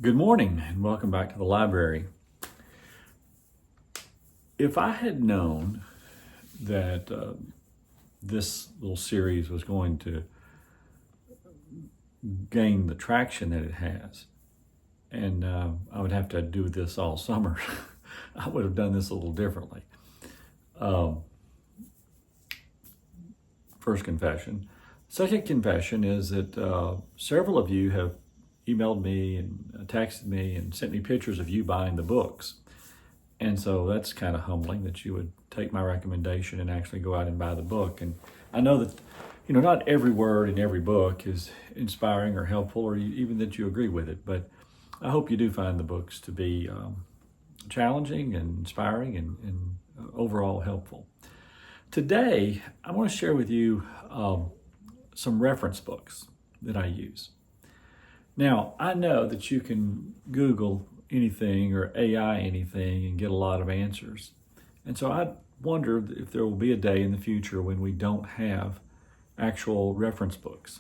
Good morning and welcome back to the library. If I had known that this little series was going to gain the traction that it has, and I would have to do this all summer, I would have done this a little differently. First confession. Second confession is that several of you have emailed me and texted me and sent me pictures of you buying the books. And so that's kind of humbling that you would take my recommendation and actually go out and buy the book. And I know that, not every word in every book is inspiring or helpful, or even that you agree with it. But I hope you do find the books to be challenging and inspiring and overall helpful. Today, I want to share with you some reference books that I use. Now, I know that you can Google anything or AI anything and get a lot of answers. And so I wonder if there will be a day in the future when we don't have actual reference books.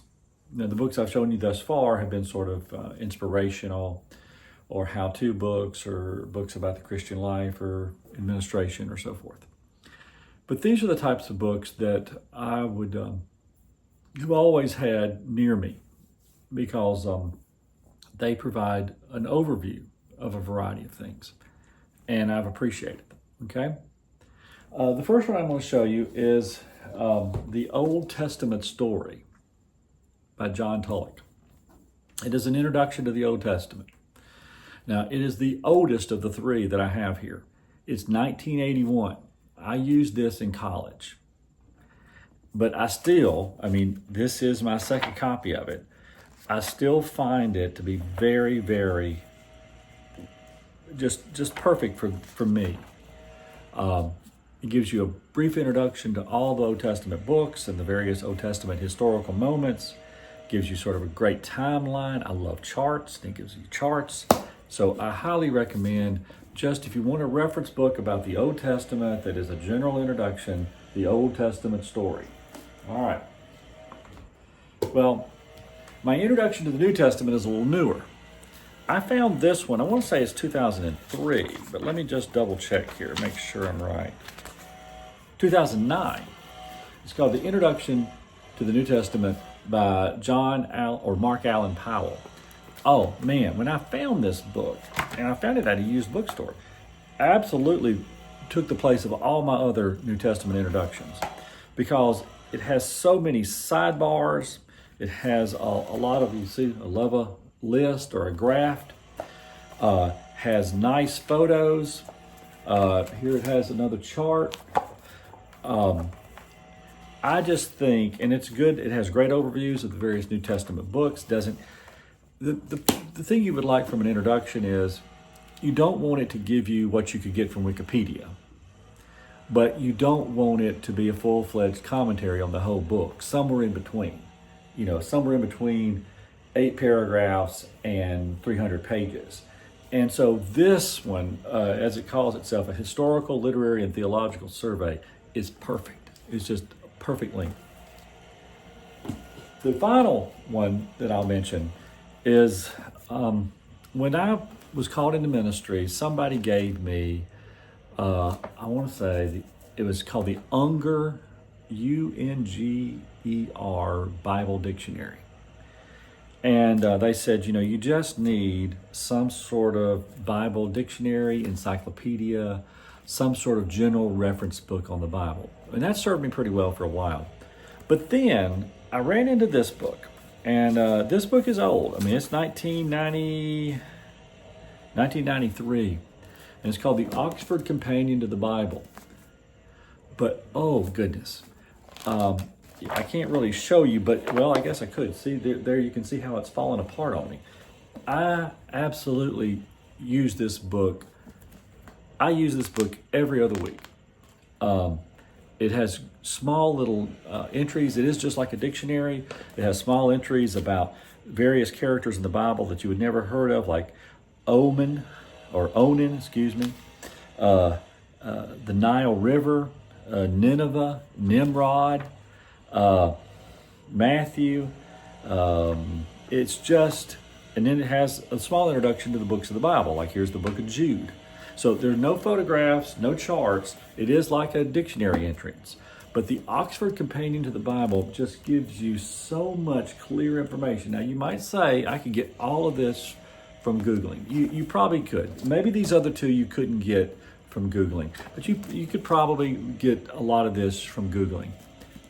Now, the books I've shown you thus far have been sort of inspirational or how-to books or books about the Christian life or administration or so forth. But these are the types of books that I would have always had near me because they provide an overview of a variety of things, and I've appreciated them, okay? The first one I'm going to show you is The Old Testament Story by John Tulloch. It is an introduction to the Old Testament. Now, it is the oldest of the three that I have here. It's 1981. I used this in college. But this is my second copy of it. I still find it to be very, very, just perfect for me. It gives you a brief introduction to all the Old Testament books and the various Old Testament historical moments. Gives you sort of a great timeline. I love charts, and it gives you charts. So I highly recommend, just if you want a reference book about the Old Testament that is a general introduction, The Old Testament Story. All right. Well, my introduction to the New Testament is a little newer. I found this one, I want to say it's 2003, but let me just double check here, make sure I'm right. 2009. It's called The Introduction to the New Testament by Mark Allen Powell. Oh man, when I found this book, and I found it at a used bookstore, I absolutely took the place of all my other New Testament introductions because it has so many sidebars. It has a lot of, I love a list or a graph, has nice photos. Here it has another chart. I just think, and it's good, it has great overviews of the various New Testament books. The thing you would like from an introduction is you don't want it to give you what you could get from Wikipedia, but you don't want it to be a full-fledged commentary on the whole book, somewhere in between. Somewhere in between 8 paragraphs and 300 pages. And so this one, as it calls itself, a historical, literary, and theological survey, is perfect. It's just a perfect length. The final one that I'll mention is when I was called into ministry, somebody gave me, I want to say, it was called the Unger, Unger Bible Dictionary. And they said, you just need some sort of Bible dictionary, encyclopedia, some sort of general reference book on the Bible. And that served me pretty well for a while. But then I ran into this book. And this book is old. It's 1993. And it's called The Oxford Companion to the Bible. But, oh goodness. I can't really show you, but, well, I guess I could. See, there you can see how it's fallen apart on me. I absolutely use this book. I use this book every other week. It has small little entries. It is just like a dictionary. It has small entries about various characters in the Bible that you would never heard of, like Onan, the Nile River, Nineveh, Nimrod, Matthew. It's just And then it has a small introduction to the books of the Bible, like here's the book of Jude. So there's no photographs, no charts. It is like a dictionary entrance. But the Oxford Companion to the Bible just gives you so much clear information. Now, you might say, I could get all of this from Googling. You probably could. Maybe these other two you couldn't get from Googling. But you could probably get a lot of this from Googling.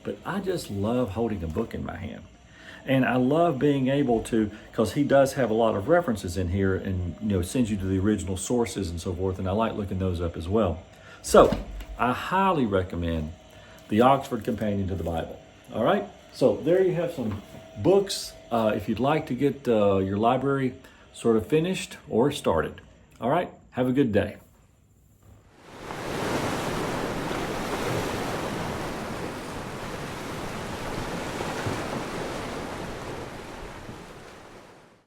But I just love holding a book in my hand. And I love being able to, because he does have a lot of references in here and sends you to the original sources and so forth. And I like looking those up as well. So I highly recommend the Oxford Companion to the Bible. All right, so there you have some books if you'd like to get your library sort of finished or started. All right, have a good day.